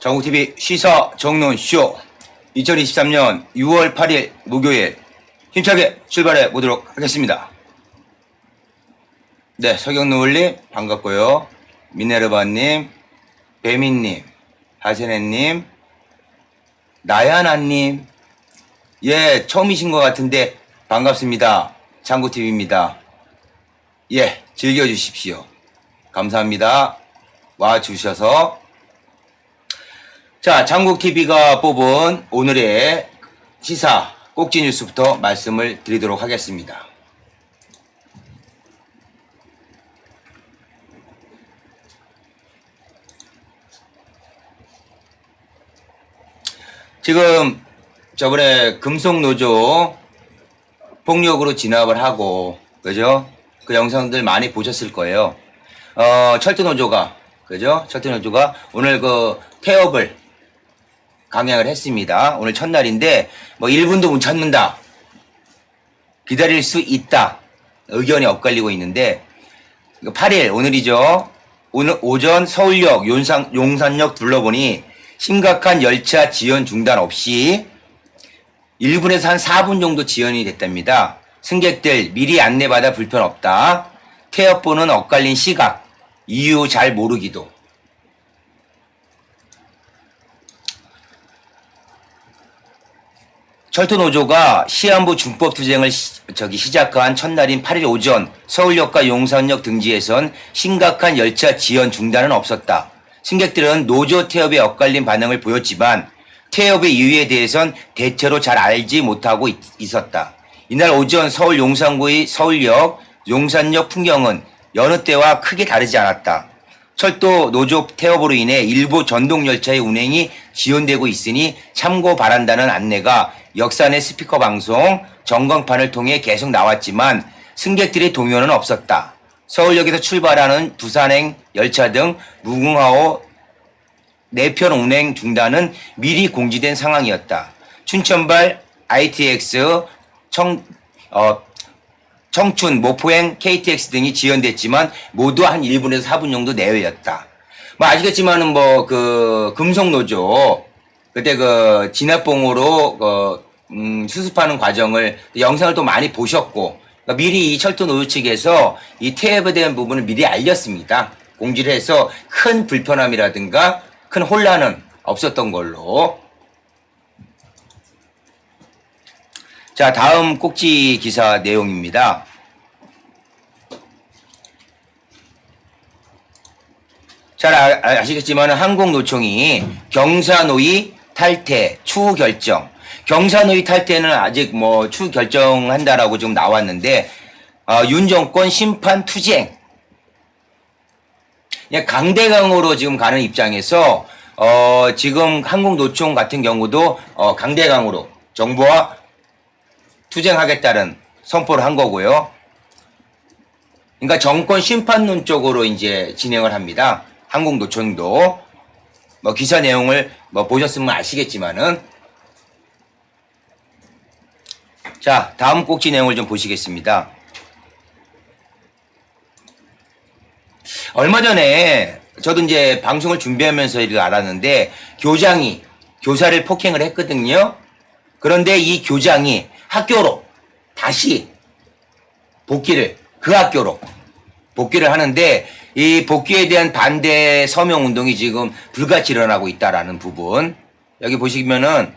전국TV 시사 정론쇼 2023년 6월 8일 목요일 힘차게 출발해 보도록 하겠습니다. 네, 서경노을님 반갑고요. 미네르바님, 배민님, 하세네님, 나야나님, 예, 처음이신 것 같은데 반갑습니다. 장구TV입니다. 예, 즐겨주십시오. 감사합니다. 와주셔서. 자, 장국TV가 뽑은 오늘의 시사 꼭지 뉴스부터 말씀을 드리도록 하겠습니다. 지금 저번에 금속노조 폭력으로 진압을 하고, 그죠? 그 영상들 많이 보셨을 거예요. 철도노조가, 그죠? 철도노조가 오늘 그 태업을 강행을 했습니다. 오늘 첫날인데, 1분도 못 참는다. 기다릴 수 있다. 의견이 엇갈리고 있는데, 8일, 오늘이죠. 오늘 오전 서울역, 용산역 둘러보니 심각한 열차 지연 중단 없이 1분에서 한 4분 정도 지연이 됐답니다. 승객들 미리 안내받아 불편 없다. 태엽보는 엇갈린 시각. 이유 잘 모르기도. 철도노조가 시한부 준법투쟁을 시작한 첫날인 8일 오전 서울역과 용산역 등지에선 심각한 열차 지연 중단은 없었다. 승객들은 노조 태엽에 엇갈린 반응을 보였지만 태엽의 이유에 대해선 대체로 잘 알지 못하고 있었다. 이날 오전 서울 용산구의 서울역, 용산역 풍경은 여느 때와 크게 다르지 않았다. 철도 노조 태업으로 인해 일부 전동열차의 운행이 지연되고 있으니 참고 바란다는 안내가 역사 내 스피커 방송, 전광판을 통해 계속 나왔지만 승객들의 동요는 없었다. 서울역에서 출발하는 부산행 열차 등 무궁화호 4편 운행 중단은 미리 공지된 상황이었다. 춘천발 ITX, 청춘, 모포행 KTX 등이 지연됐지만 모두 한 1분에서 4분 정도 내외였다. 아시겠지만은 금속노조 그때 진압봉으로 수습하는 과정을 영상을 또 많이 보셨고, 미리 이 철도노조 측에서 이 태엽에 대한 부분을 미리 알렸습니다. 공지를 해서 큰 불편함이라든가 큰 혼란은 없었던 걸로. 자, 다음 꼭지 기사 내용입니다. 잘 아시겠지만 항공노총이 경사노위 탈퇴 추후 결정. 경사노위 탈퇴는 아직 추후 결정한다라고 지금 나왔는데, 윤 정권 심판 투쟁. 그냥 강대강으로 지금 가는 입장에서, 지금 항공노총 같은 경우도, 강대강으로 정부와 투쟁하겠다는 선포를 한 거고요. 그러니까 정권 심판론 쪽으로 이제 진행을 합니다. 항공노총도. 기사 내용을 보셨으면 아시겠지만은. 자, 다음 꼭지 내용을 좀 보시겠습니다. 얼마 전에 저도 이제 방송을 준비하면서 이렇게 알았는데 교장이 교사를 폭행을 했거든요. 그런데 이 교장이 학교로 다시 그 학교로 복귀를 하는데 이 복귀에 대한 반대 서명 운동이 지금 불같이 일어나고 있다라는 부분. 여기 보시면은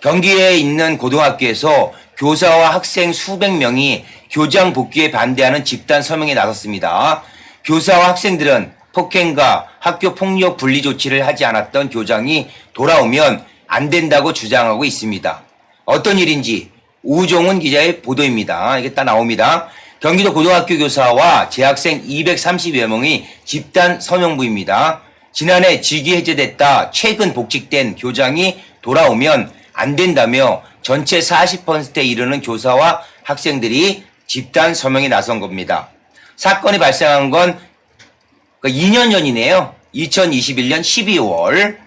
경기에 있는 고등학교에서 교사와 학생 수백 명이 교장 복귀에 반대하는 집단 서명에 나섰습니다. 교사와 학생들은 폭행과 학교 폭력 분리 조치를 하지 않았던 교장이 돌아오면 안 된다고 주장하고 있습니다. 어떤 일인지 우종훈 기자의 보도입니다. 이게 딱 나옵니다. 경기도 고등학교 교사와 재학생 230여 명이 집단 서명부입니다. 지난해 직위 해제됐다 최근 복직된 교장이 돌아오면 안 된다며 전체 40%에 이르는 교사와 학생들이 집단 서명에 나선 겁니다. 사건이 발생한 건 2년 전이네요. 2021년 12월.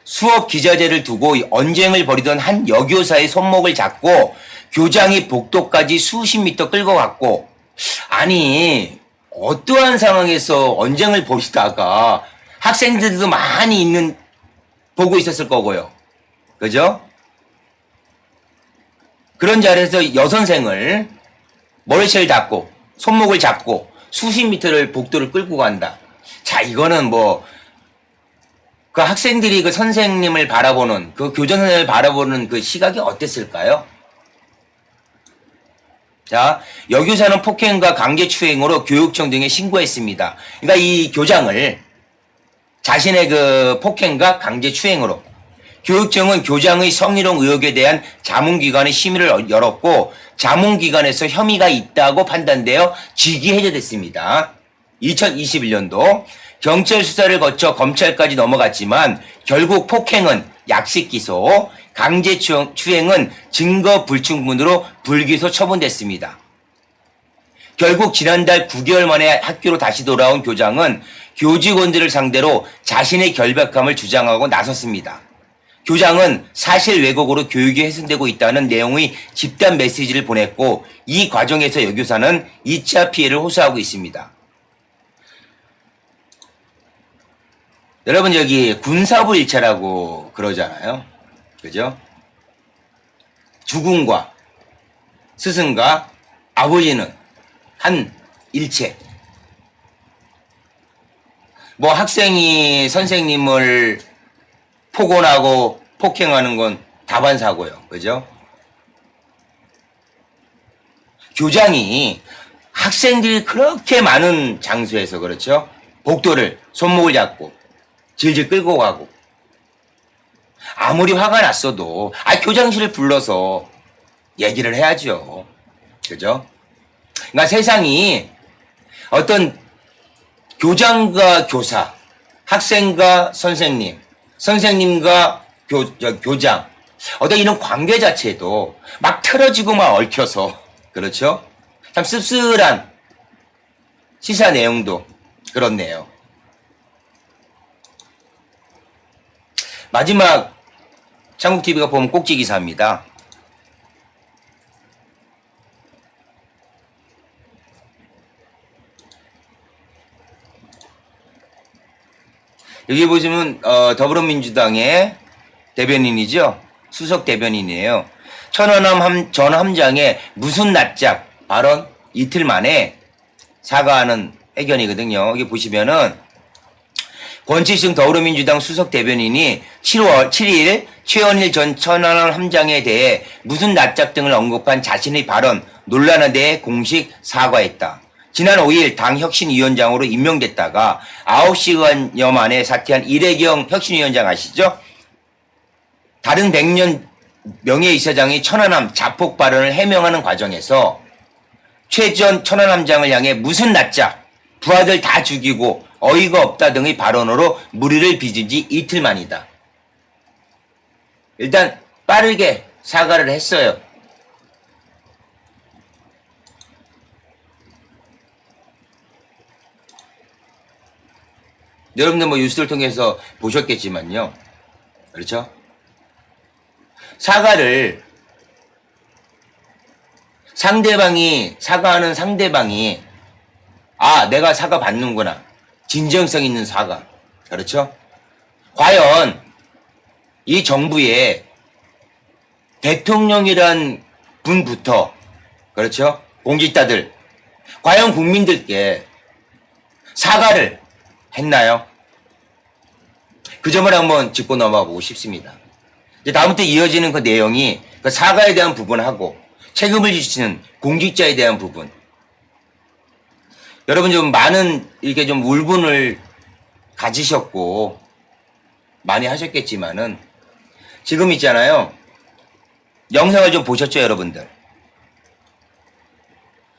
수업 기자재를 두고 언쟁을 벌이던 한 여교사의 손목을 잡고 교장이 복도까지 수십 미터 끌고 갔고, 아니 어떠한 상황에서 언쟁을 벌이다가 학생들도 많이 보고 있었을 거고요. 그죠? 그런 자리에서 여선생을 머리채를 닫고 손목을 잡고 수십 미터를 복도를 끌고 간다. 자, 이거는 뭐 그 학생들이 그 선생님을 바라보는 그 교장 선생님을 바라보는 그 시각이 어땠을까요? 자, 여교사는 폭행과 강제추행으로 교육청 등에 신고했습니다. 그러니까 이 교장을 자신의 그 폭행과 강제추행으로 교육청은 교장의 성희롱 의혹에 대한 자문기관의 심의를 열었고 자문기관에서 혐의가 있다고 판단되어 직위 해제됐습니다. 2021년도 경찰 수사를 거쳐 검찰까지 넘어갔지만 결국 폭행은 약식 기소, 강제추행은 증거 불충분으로 불기소 처분됐습니다. 결국 지난달 9개월 만에 학교로 다시 돌아온 교장은 교직원들을 상대로 자신의 결백함을 주장하고 나섰습니다. 교장은 사실 왜곡으로 교육이 훼손되고 있다는 내용의 집단 메시지를 보냈고 이 과정에서 여교사는 2차 피해를 호소하고 있습니다. 여러분 여기 군사부 일체라고 그러잖아요. 그죠? 주군과 스승과 아버지는 한 일체. 뭐 학생이 선생님을 폭언하고 폭행하는 건 다반사고요. 그죠? 교장이 학생들이 그렇게 많은 장소에서 그렇죠? 복도를 손목을 잡고 질질 끌고 가고 아무리 화가 났어도 교장실을 불러서 얘기를 해야죠. 그죠? 그러니까 세상이 어떤 교장과 교사, 학생과 선생님, 선생님과 교장 어떤 이런 관계 자체도 막 틀어지고 막 얽혀서 그렇죠? 참 씁쓸한 시사 내용도 그렇네요. 마지막 창국TV가 본 꼭지 기사입니다. 여기 보시면 더불어민주당의 대변인이죠. 수석 대변인이에요. 천안함 전 함장의 무슨 낯짝 발언 이틀 만에 사과하는 회견이거든요. 여기 보시면은 권치승 더불어민주당 수석 대변인이 7일 최원일 전 천안함 함장에 대해 무슨 낯짝 등을 언급한 자신의 발언 논란에 대해 공식 사과했다. 지난 5일 당 혁신위원장으로 임명됐다가 9시간여 만에 사퇴한 이래경 혁신위원장 아시죠? 다른 100년 명예이사장이 천안함 자폭 발언을 해명하는 과정에서 최 전 천안함장을 향해 무슨 낯짝, 부하들 다 죽이고 어이가 없다 등의 발언으로 물의를 빚은 지 이틀 만이다. 일단 빠르게 사과를 했어요. 여러분들 뭐 뉴스를 통해서 보셨겠지만요. 그렇죠? 사과를 사과하는 상대방이 내가 사과 받는구나. 진정성 있는 사과. 그렇죠? 과연 이 정부의 대통령이란 분부터 그렇죠? 공직자들 과연 국민들께 사과를 했나요? 그 점을 한번 짚고 넘어가 보고 싶습니다. 이제 다음부터 이어지는 그 내용이 그 사과에 대한 부분하고 책임을 지시는 공직자에 대한 부분. 여러분 좀 많은 이렇게 좀 울분을 가지셨고 많이 하셨겠지만은 지금 있잖아요. 영상을 좀 보셨죠, 여러분들?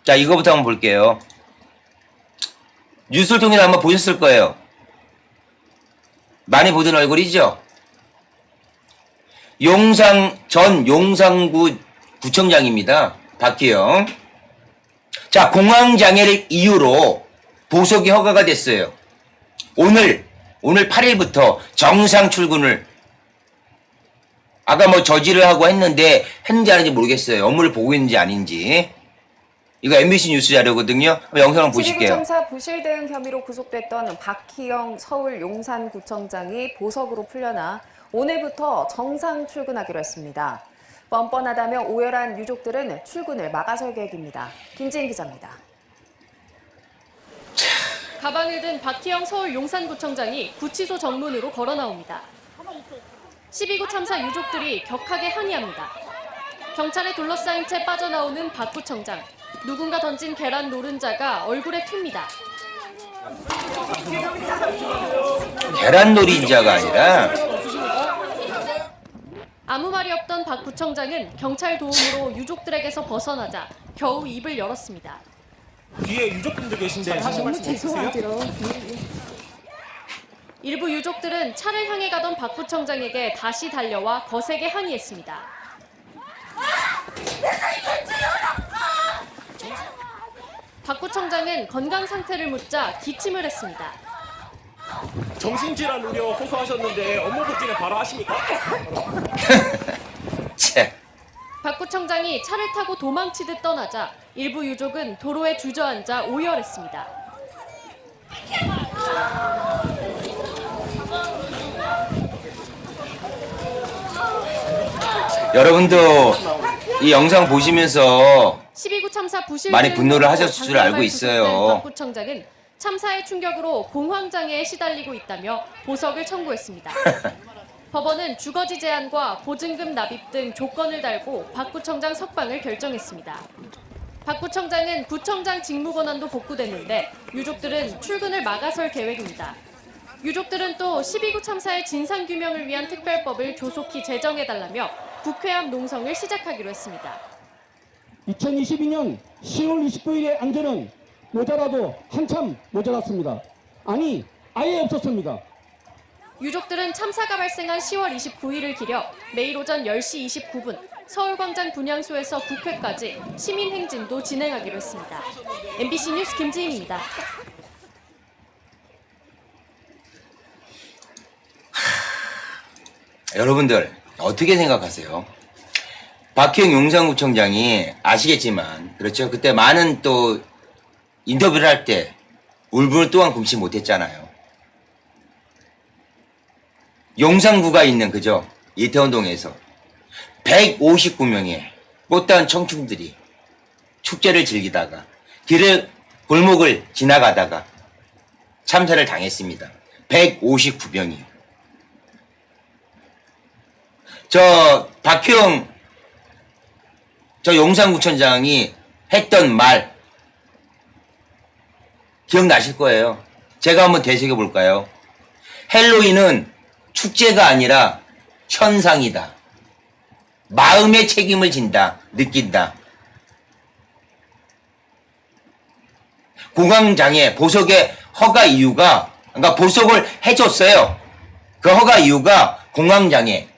자, 이거부터 한번 볼게요. 뉴스를 통해 한번 보셨을 거예요. 많이 보던 얼굴이죠? 전 용산구 구청장입니다. 박기영. 자, 공황장애를 이유로 보석이 허가가 됐어요. 오늘 8일부터 정상 출근을 아까 뭐 저지를 하고 했는데 했는지 아닌지 모르겠어요. 업무를 보고 있는지 아닌지. 이거 MBC 뉴스 자료거든요. 영상을 보실게요. 시비구 참사 부실 대응 혐의로 구속됐던 박희영 서울 용산구청장이 보석으로 풀려나 오늘부터 정상 출근하기로 했습니다. 뻔뻔하다며 오열한 유족들은 출근을 막아설 계획입니다. 김지인 기자입니다. 가방을 든 박희영 서울 용산구청장이 구치소 정문으로 걸어 나옵니다. 12구 참사 유족들이 격하게 항의합니다. 경찰에 둘러싸인 채 빠져나오는 박 구청장. 누군가 던진 계란 노른자가 얼굴에 튑니다. 계란 노린자가 아니라 아무 말이 없던 박 구청장은 경찰 도움으로 유족들에게서 벗어나자 겨우 입을 열었습니다. 뒤에 유족분들 계신데 하실 말씀 없으세요? 일부 유족들은 차를 향해 가던 박 구청장에게 다시 달려와 거세게 항의했습니다. 박 구청장은 건강 상태를 묻자 기침을 했습니다. 정신질환 우려 호소하셨는데 업무 복귀는 바로 하십니까? 박 구청장이 차를 타고 도망치듯 떠나자 일부 유족은 도로에 주저앉아 오열했습니다. 여러분도 이 영상 보시면서 12구 참사 부실 많이 분노를 하셨을 줄 알고 있어요. 박 구청장은 참사의 충격으로 공황장애에 시달리고 있다며 보석을 청구했습니다. 법원은 주거지 제한과 보증금 납입 등 조건을 달고 박 구청장 석방을 결정했습니다. 박 구청장은 구청장 직무 권한도 복구됐는데 유족들은 출근을 막아설 계획입니다. 유족들은 또 12구 참사의 진상규명을 위한 특별법을 조속히 제정해달라며 국회 앞 농성을 시작하기로 했습니다. 2022년 10월 29일의 안전은 모자라도 한참 모자랐습니다. 아니, 아예 없었습니다. 유족들은 참사가 발생한 10월 29일을 기려 매일 오전 10시 29분 서울광장 분향소에서 국회까지 시민행진도 진행하기로 했습니다. MBC 뉴스 김지인입니다. 여러분들 어떻게 생각하세요? 박희영 용산구청장이 아시겠지만 그렇죠? 그때 많은 또 인터뷰를 할 때 울분을 또한 금치 못했잖아요. 용산구가 있는 그죠? 이태원동에서 159명의 꽃다운 청춘들이 축제를 즐기다가 골목을 지나가다가 참사를 당했습니다. 159명이요. 박희영 용산구청장이 했던 말 기억나실 거예요. 제가 한번 되새겨 볼까요? 헬로윈은 축제가 아니라 현상이다. 마음의 책임을 진다. 느낀다. 공황장애 보석의 허가 이유가 그러니까 보석을 해줬어요. 그 허가 이유가 공황장애.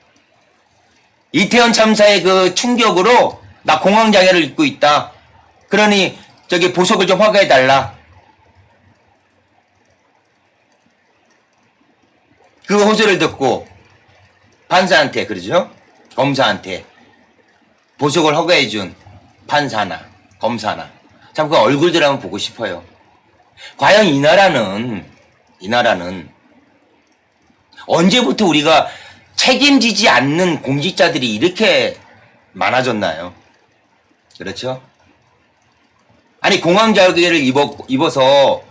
이태원 참사의 그 충격으로 나 공황장애를 입고 있다. 그러니 보석을 좀 허가해달라. 그 호소를 듣고 판사한테 그러죠? 검사한테 보석을 허가해준 판사나 검사나 참 그 얼굴들 한번 보고 싶어요. 과연 이 나라는 언제부터 우리가 책임지지 않는 공직자들이 이렇게 많아졌나요? 그렇죠? 아니 공황장애를 입어서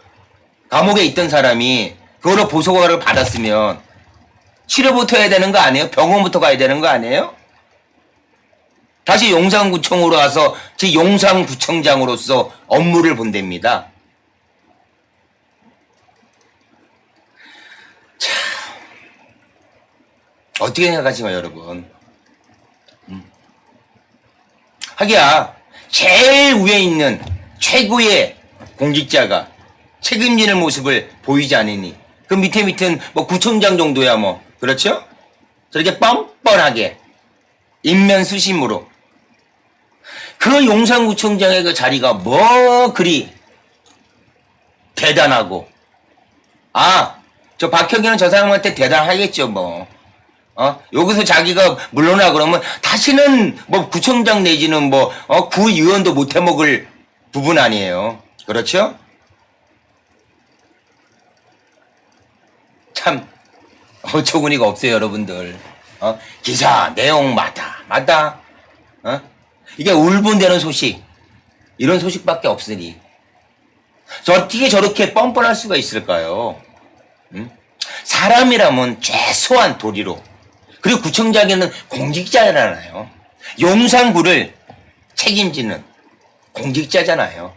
감옥에 있던 사람이 그거로 보석허가를 받았으면 치료부터 해야 되는 거 아니에요? 병원부터 가야 되는 거 아니에요? 다시 용산구청으로 와서 제 용산구청장으로서 업무를 본답니다. 참 어떻게 생각하시나요, 여러분? 하기야 제일 위에 있는 최고의 공직자가 책임지는 모습을 보이지 않으니 그 밑에는 뭐 구청장 정도야 뭐 그렇죠? 저렇게 뻔뻔하게 인면수심으로 그 용산구청장의 그 자리가 뭐 그리 대단하고 저 박형기는 저 사람한테 대단하겠죠 뭐 여기서 자기가 물러나 그러면 다시는 뭐 구청장 내지는 구의원도 못 해먹을 부분 아니에요. 그렇죠? 참 어처구니가 없어요, 여러분들. 기사 내용 맞다. 이게 울분되는 소식, 이런 소식밖에 없으니 어떻게 저렇게 뻔뻔할 수가 있을까요? 사람이라면 최소한 도리로, 그리고 구청장에는 공직자잖아요. 용산구를 책임지는 공직자잖아요.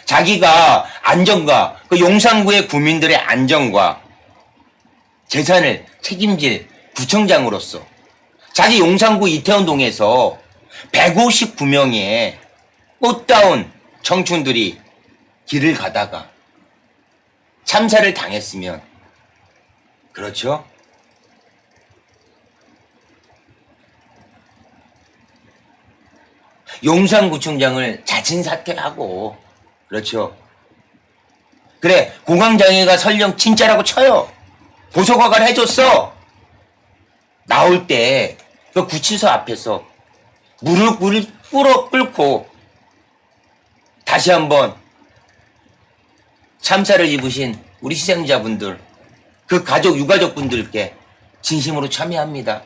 자기가 안전과 그 용산구의 구민들의 안전과 재산을 책임질 구청장으로서 자기 용산구 이태원동에서 159명의 꽃다운 청춘들이 길을 가다가 참사를 당했으면, 그렇죠? 용산구청장을 자진 사퇴하고, 그렇죠? 그래, 공황장애가 설령 진짜라고 쳐요. 보석화가를 해줬어. 나올 때 그 구치소 앞에서 무릎 꿇고 다시 한번 참사를 입으신 우리 희생자분들, 그 가족, 유가족분들께 진심으로 참여합니다.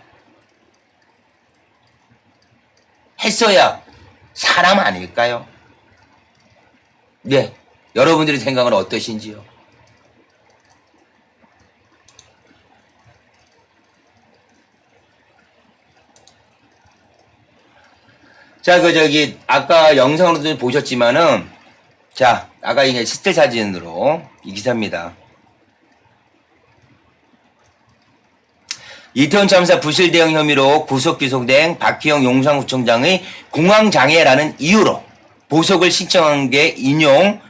했어야 사람 아닐까요? 네, 여러분들의 생각은 어떠신지요? 자, 아까 영상으로도 보셨지만은, 자, 아까 이게 스틸 사진으로 이 기사입니다. 이태원 참사 부실 대응 혐의로 구속 기소된 박희영 용산구청장의 공황장애라는 이유로 보석을 신청한 게 인용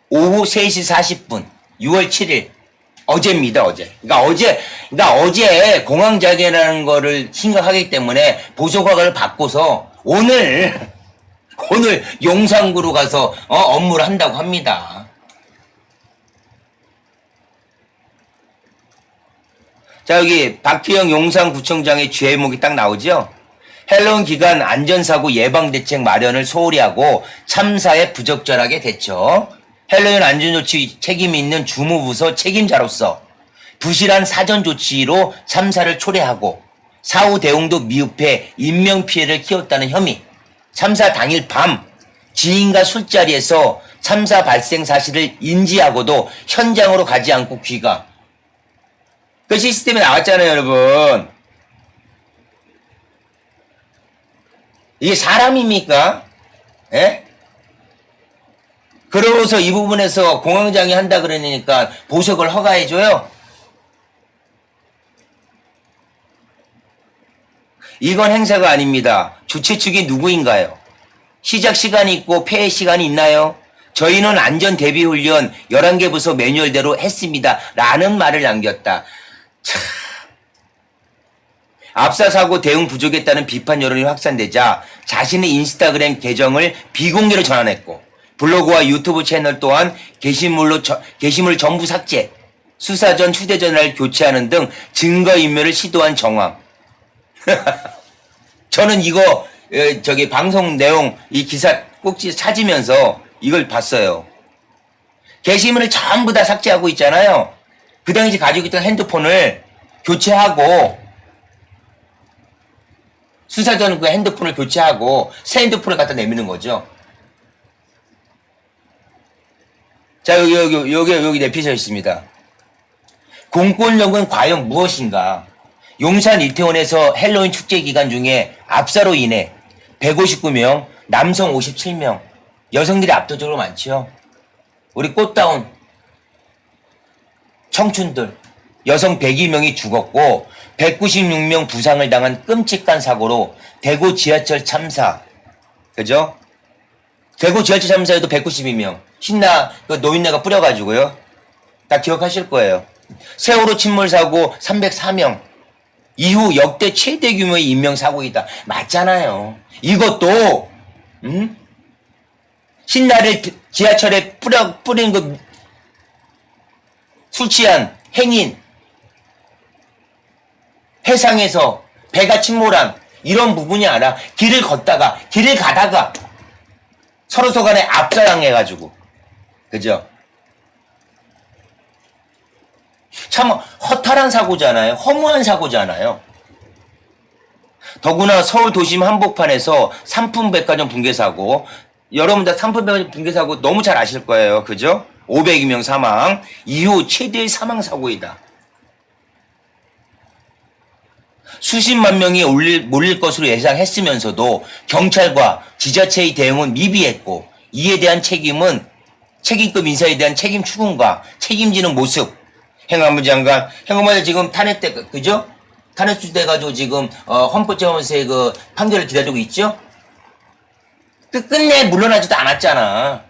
오후 3시 40분 6월 7일 어제입니다. 그러니까 어제 공황장애라는 거를 심각하기 때문에 보석허가를 받고서 오늘 용산구로 가서 업무를 한다고 합니다. 자, 여기 박희영 용산구청장의 죄목이 딱 나오죠. 헬로윈 기간 안전사고 예방대책 마련을 소홀히 하고 참사에 부적절하게 대처, 헬로윈 안전조치 책임이 있는 주무부서 책임자로서 부실한 사전조치로 참사를 초래하고 사후 대응도 미흡해 인명피해를 키웠다는 혐의, 참사 당일 밤 지인과 술자리에서 참사 발생 사실을 인지하고도 현장으로 가지 않고 귀가, 그 시스템에 나왔잖아요, 여러분. 이게 사람입니까? 예? 그러고서 이 부분에서 공황장애 한다 그러니까 보석을 허가해줘요? 이건 행사가 아닙니다. 주최 측이 누구인가요? 시작 시간이 있고 폐회 시간이 있나요? 저희는 안전 대비 훈련 11개 부서 매뉴얼대로 했습니다. 라는 말을 남겼다. 참. 압사 사고 대응 부족했다는 비판 여론이 확산되자 자신의 인스타그램 계정을 비공개로 전환했고 블로그와 유튜브 채널 또한 게시물 전부 삭제, 수사전 휴대전화를 교체하는 등 증거인멸을 시도한 정황. 저는 이거 방송 내용 이 기사 꼭지 찾으면서 이걸 봤어요. 게시물을 전부 다 삭제하고 있잖아요. 그 당시 가지고 있던 핸드폰을 교체하고, 수사전 그 핸드폰을 교체하고 새 핸드폰을 갖다 내미는 거죠. 자, 여기 내피져 있습니다. 공권력은 과연 무엇인가? 용산 이태원에서 헬로윈 축제 기간 중에 압사로 인해 159명, 남성 57명, 여성들이 압도적으로 많죠. 우리 꽃다운 청춘들, 여성 102명이 죽었고 196명 부상을 당한 끔찍한 사고로 대구 지하철 참사, 그죠? 대구 지하철 참사에도 192명, 신나 그 노인네가 뿌려가지고요. 다 기억하실 거예요. 세월호 침몰 사고 304명, 이후 역대 최대 규모의 인명사고이다. 맞잖아요. 이것도 신나를 지하철에 뿌린 그 술 취한 행인, 해상에서 배가 침몰한 이런 부분이 아니라 길을 가다가 서로서 간에 압사당해가지고. 그죠? 참 허탈한 사고잖아요. 허무한 사고잖아요. 더구나 서울 도심 한복판에서 삼풍백화점 붕괴 사고, 여러분 다 삼풍백화점 붕괴 사고 너무 잘 아실 거예요. 그죠? 500명 사망, 이후 최대의 사망 사고이다. 수십만 명이 몰릴 것으로 예상했으면서도 경찰과 지자체의 대응은 미비했고, 이에 대한 책임급 인사에 대한 책임 추궁과 책임지는 모습, 행안부 장관, 행안부가 지금 그죠? 탄핵 수돼가지고 지금 헌법재판소의 그 판결을 기다리고 있죠? 끝내 물러나지도 않았잖아.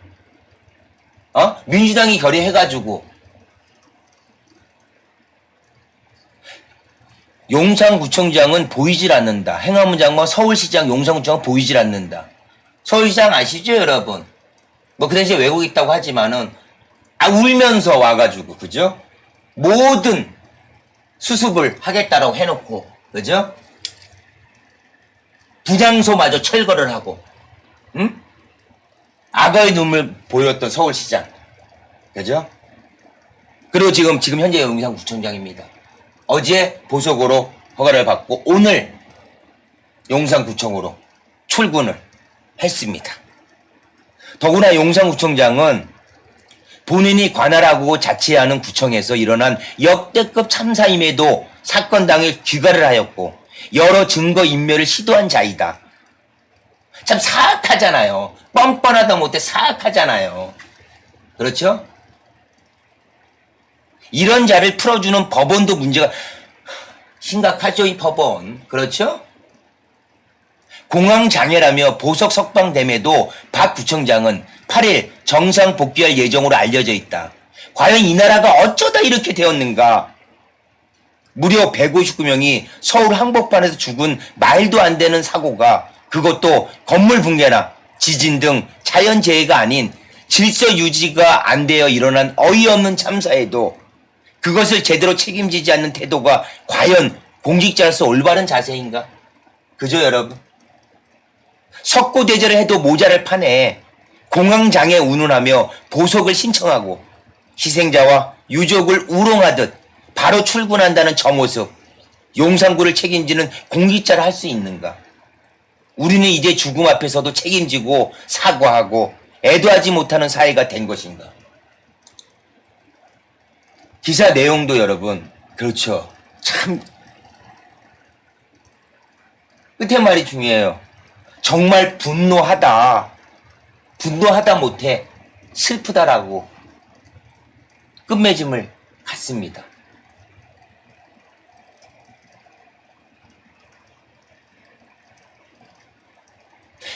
민주당이 결의해가지고 용산구청장은 보이질 않는다. 행안부 장관, 서울시장, 용산구청은 보이질 않는다. 서울시장 아시죠, 여러분? 뭐 그 당시에 외국에 있다고 하지만은 울면서 와가지고, 그죠? 모든 수습을 하겠다라고 해놓고, 그죠? 부장소마저 철거를 하고, 응? 악어의 눈물 보였던 서울시장, 그죠? 그리고 지금 현재 용산구청장입니다. 어제 보석으로 허가를 받고 오늘 용산구청으로 출근을 했습니다. 더구나 용산구청장은 본인이 관할하고 자치하는 구청에서 일어난 역대급 참사임에도 사건 당일 귀가를 하였고 여러 증거 인멸을 시도한 자이다. 참 사악하잖아요. 뻔뻔하다 못해 사악하잖아요. 그렇죠? 이런 자를 풀어주는 법원도 문제가 심각하죠, 이 법원. 그렇죠? 공황장애라며 보석 석방됨에도 박 구청장은 8일 정상 복귀할 예정으로 알려져 있다. 과연 이 나라가 어쩌다 이렇게 되었는가? 무려 159명이 서울 한복판에서 죽은 말도 안 되는 사고가, 그것도 건물 붕괴나 지진 등 자연재해가 아닌 질서 유지가 안 되어 일어난 어이없는 참사에도 그것을 제대로 책임지지 않는 태도가 과연 공직자로서 올바른 자세인가? 그죠, 여러분? 석고대절을 해도 모자랄 판에 공황장애 운운하며 보석을 신청하고 희생자와 유족을 우롱하듯 바로 출근한다는 저 모습, 용산구를 책임지는 공직자를 할 수 있는가? 우리는 이제 죽음 앞에서도 책임지고 사과하고 애도하지 못하는 사회가 된 것인가? 기사 내용도 여러분, 그렇죠. 참 끝에 말이 중요해요. 정말 분노하다 못해 슬프다라고 끝맺음을 갖습니다.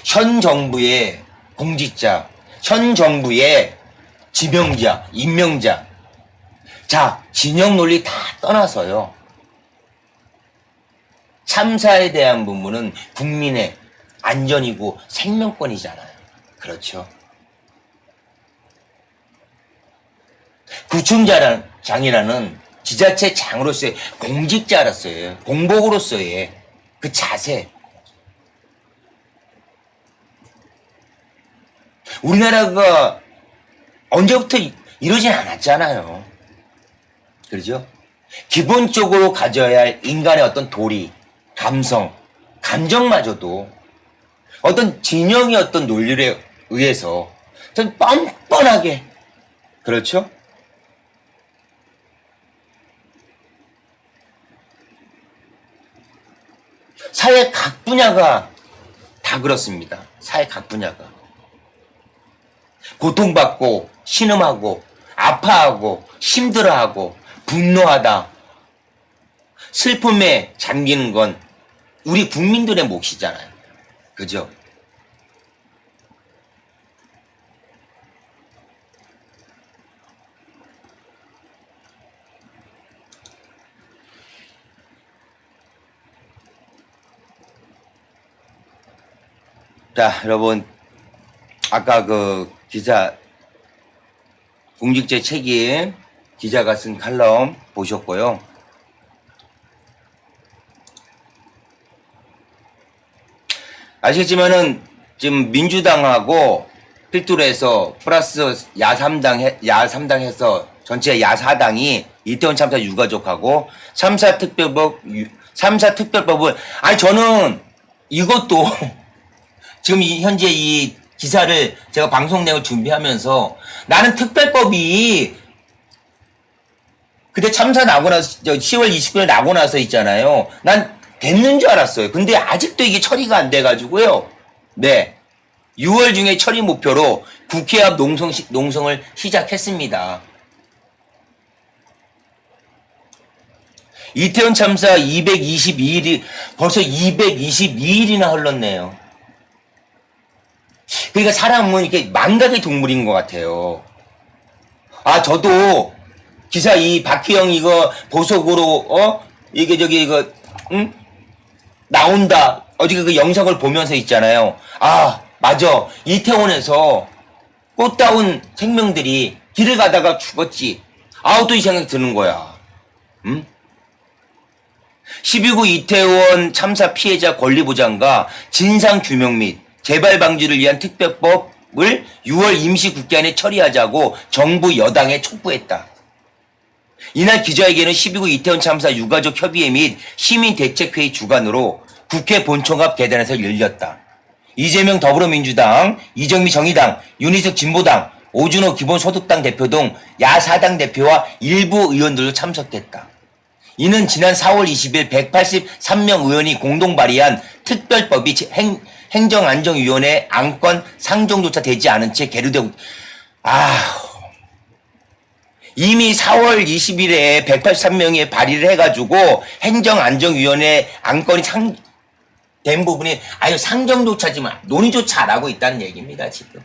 현 정부의 공직자, 현 정부의 지명자, 임명자, 자, 진영 논리 다 떠나서요. 참사에 대한 부분은 국민의 안전이고 생명권이잖아요. 그렇죠. 구청장이라는 지자체 장으로서의 공직자로서의 공복으로서의 그 자세. 우리나라가 언제부터 이러진 않았잖아요. 그렇죠? 기본적으로 가져야 할 인간의 어떤 도리, 감성, 감정마저도 어떤 진영의 어떤 논리에 의해서 좀 뻔뻔하게, 그렇죠? 사회 각 분야가 다 그렇습니다. 사회 각 분야가. 고통받고, 신음하고, 아파하고, 힘들어하고, 분노하다, 슬픔에 잠기는 건 우리 국민들의 몫이잖아요. 그죠? 자, 여러분, 아까 그 기사, 공직자 책임 기자가 쓴 칼럼 보셨고요. 아시겠지만은 지금 민주당하고 필두로 해서 플러스 야3당 해서 전체 야4당이 이태원 참사 유가족하고 참사 특별법을 아니 저는 이것도 지금 현재 이 기사를 제가 방송 내용 준비하면서 나는 특별법이 그때 참사 나고 나서 10월 29일 나고 나서 있잖아요. 난 됐는 줄 알았어요. 근데 아직도 이게 처리가 안 돼가지고요. 네. 6월 중에 처리 목표로 국회 앞 농성을 시작했습니다. 이태원 참사 222일이 벌써 222일이나 흘렀네요. 그러니까 사람은 이렇게 망각의 동물인 것 같아요. 아 저도 기사 이 박희영 이거 보석으로 이게 이거 응? 나온다. 어저께 그 영상을 보면서 있잖아요. 아 맞아. 이태원에서 꽃다운 생명들이 길을 가다가 죽었지. 아우 또 이 생각이 드는 거야. 응? 12구 이태원 참사 피해자 권리보장과 진상규명 및 재발 방지를 위한 특별법을 6월 임시국회 안에 처리하자고 정부 여당에 촉구했다. 이날 기자회견은 12구 이태원 참사 유가족 협의회 및 시민대책회의 주관으로 국회 본청 앞 계단에서 열렸다. 이재명 더불어민주당, 이정미 정의당, 윤희석 진보당, 오준호 기본소득당 대표 등 야4당 대표와 일부 의원들도 참석했다. 이는 지난 4월 20일 183명 의원이 공동 발의한 특별법이 행정안정위원회 안건 상정조차 되지 않은 채 계류되고 이미 4월 20일에 183명이 발의를 해가지고 행정안정위원회 안건이 된 부분이 상정조차지만 논의조차 안 하고 있다는 얘기입니다 지금.